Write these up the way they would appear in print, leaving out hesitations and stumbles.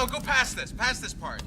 No, go past this part.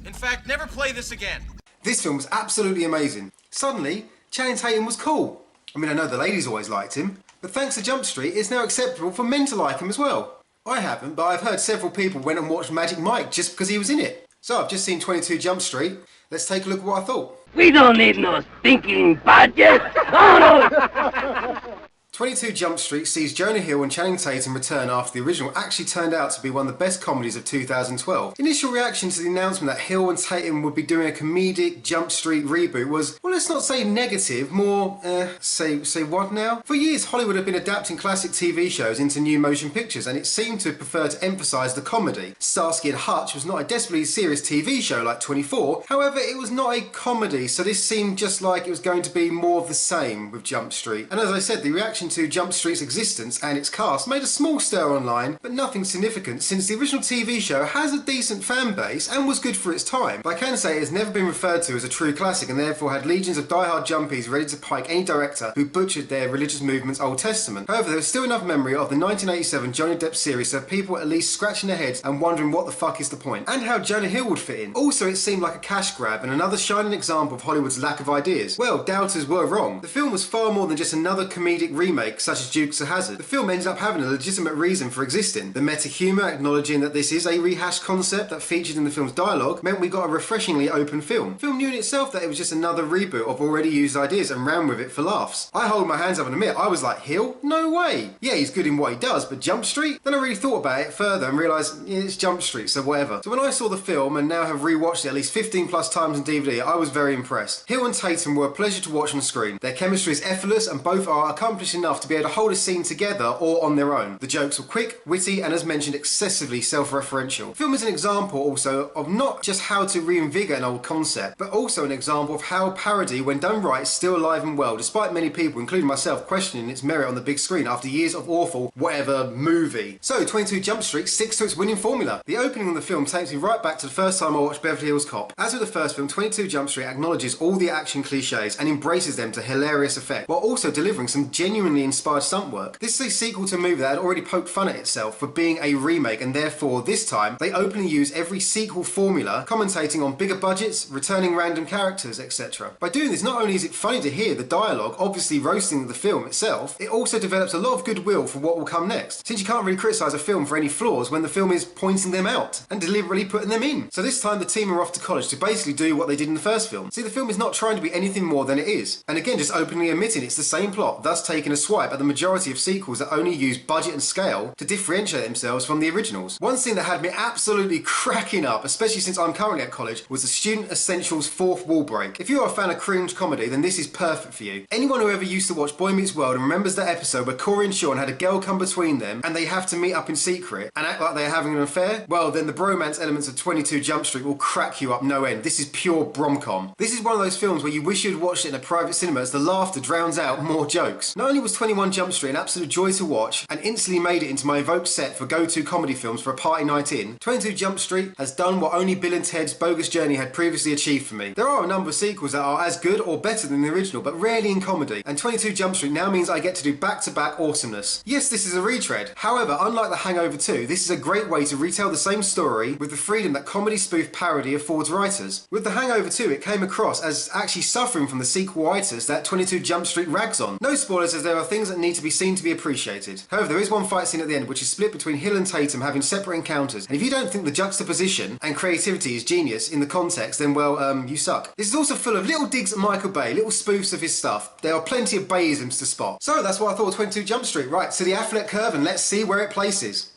In fact, never play this again. This film was absolutely amazing. Suddenly, Channing Tatum was cool. I mean, I know the ladies always liked him, but thanks to Jump Street, it's now acceptable for men to like him as well. I haven't, but I've heard several people went and watched Magic Mike just because he was in it. So I've just seen 22 Jump Street. Let's take a look at what I thought. We don't need no stinking budget. Oh, no. 22 Jump Street sees Jonah Hill and Channing Tatum return after the original actually turned out to be one of the best comedies of 2012. Initial reaction to the announcement that Hill and Tatum would be doing a comedic Jump Street reboot was, well, let's not say negative, more, say what now? For years, Hollywood had been adapting classic TV shows into new motion pictures, and it seemed to prefer to emphasise the comedy. Starsky and Hutch was not a desperately serious TV show like 24, however, it was not a comedy, so this seemed just like it was going to be more of the same with Jump Street. And as I said, the reaction to Jump Street's existence and its cast made a small stir online, but nothing significant since the original TV show has a decent fan base and was good for its time. But I can say it has never been referred to as a true classic and therefore had legions of die-hard jumpies ready to pike any director who butchered their religious movement's Old Testament. However, there is still enough memory of the 1987 Johnny Depp series to have people at least scratching their heads and wondering what the fuck is the point, and how Jonah Hill would fit in. Also, it seemed like a cash grab and another shining example of Hollywood's lack of ideas. Well, doubters were wrong. The film was far more than just another comedic remake such as Dukes of Hazzard. The film ended up having a legitimate reason for existing. The meta-humour, acknowledging that this is a rehashed concept that featured in the film's dialogue, meant we got a refreshingly open film. The film knew in itself that it was just another reboot of already used ideas and ran with it for laughs. I hold my hands up and admit, I was like, Hill? No way! Yeah, he's good in what he does, but Jump Street? Then I really thought about it further and realised, yeah, it's Jump Street, so whatever. So when I saw the film and now have rewatched it at least 15 plus times on DVD, I was very impressed. Hill and Tatum were a pleasure to watch on screen. Their chemistry is effortless and both are accomplished enough to be able to hold a scene together or on their own. The jokes were quick, witty, and as mentioned, excessively self-referential. The film is an example also of not just how to reinvigorate an old concept, but also an example of how parody, when done right, is still alive and well, despite many people, including myself, questioning its merit on the big screen after years of awful whatever movie. So 22 Jump Street sticks to its winning formula. The opening of the film takes me right back to the first time I watched Beverly Hills Cop. As with the first film, 22 Jump Street acknowledges all the action cliches and embraces them to hilarious effect, while also delivering some genuinely inspired stunt work. This is a sequel to a movie that had already poked fun at itself for being a remake, and therefore this time they openly use every sequel formula, commentating on bigger budgets, returning random characters, etc. By doing this, not only is it funny to hear the dialogue obviously roasting the film itself, it also develops a lot of goodwill for what will come next, since you can't really criticise a film for any flaws when the film is pointing them out and deliberately putting them in. So this time the team are off to college to basically do what they did in the first film. See, the film is not trying to be anything more than it is, and again just openly admitting it's the same plot, thus taking a swipe at the majority of sequels that only use budget and scale to differentiate themselves from the originals. One scene that had me absolutely cracking up, especially since I'm currently at college, was the Student Essentials fourth wall break. If you are a fan of cringe comedy, then this is perfect for you. Anyone who ever used to watch Boy Meets World and remembers that episode where Corey and Sean had a girl come between them and they have to meet up in secret and act like they're having an affair, well then the bromance elements of 22 Jump Street will crack you up no end. This is pure bromcom. This is one of those films where you wish you'd watched it in a private cinema as the laughter drowns out more jokes. Not only was 21 Jump Street an absolute joy to watch and instantly made it into my evoked set for go-to comedy films for a party night in, 22 Jump Street has done what only Bill and Ted's Bogus Journey had previously achieved for me. There are a number of sequels that are as good or better than the original, but rarely in comedy, and 22 Jump Street now means I get to do back-to-back awesomeness. Yes, this is a retread. However, unlike The Hangover 2, this is a great way to retell the same story with the freedom that comedy spoof parody affords writers. With The Hangover 2, it came across as actually suffering from the sequel-itis that 22 Jump Street rags on. No spoilers, as there are things that need to be seen to be appreciated. However, there is one fight scene at the end which is split between Hill and Tatum having separate encounters, and if you don't think the juxtaposition and creativity is genius in the context, then well, you suck. This is also full of little digs at Michael Bay, little spoofs of his stuff. There are plenty of Bayisms to spot. So that's what I thought of 22 Jump Street. Right, to the Affleck curve and let's see where it places.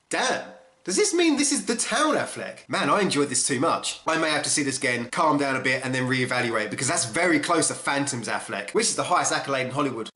Damn. Does this mean this is the town Affleck? Man, I enjoyed this too much. I may have to see this again, calm down a bit, and then reevaluate, because that's very close to Phantom's Affleck, which is the highest accolade in Hollywood.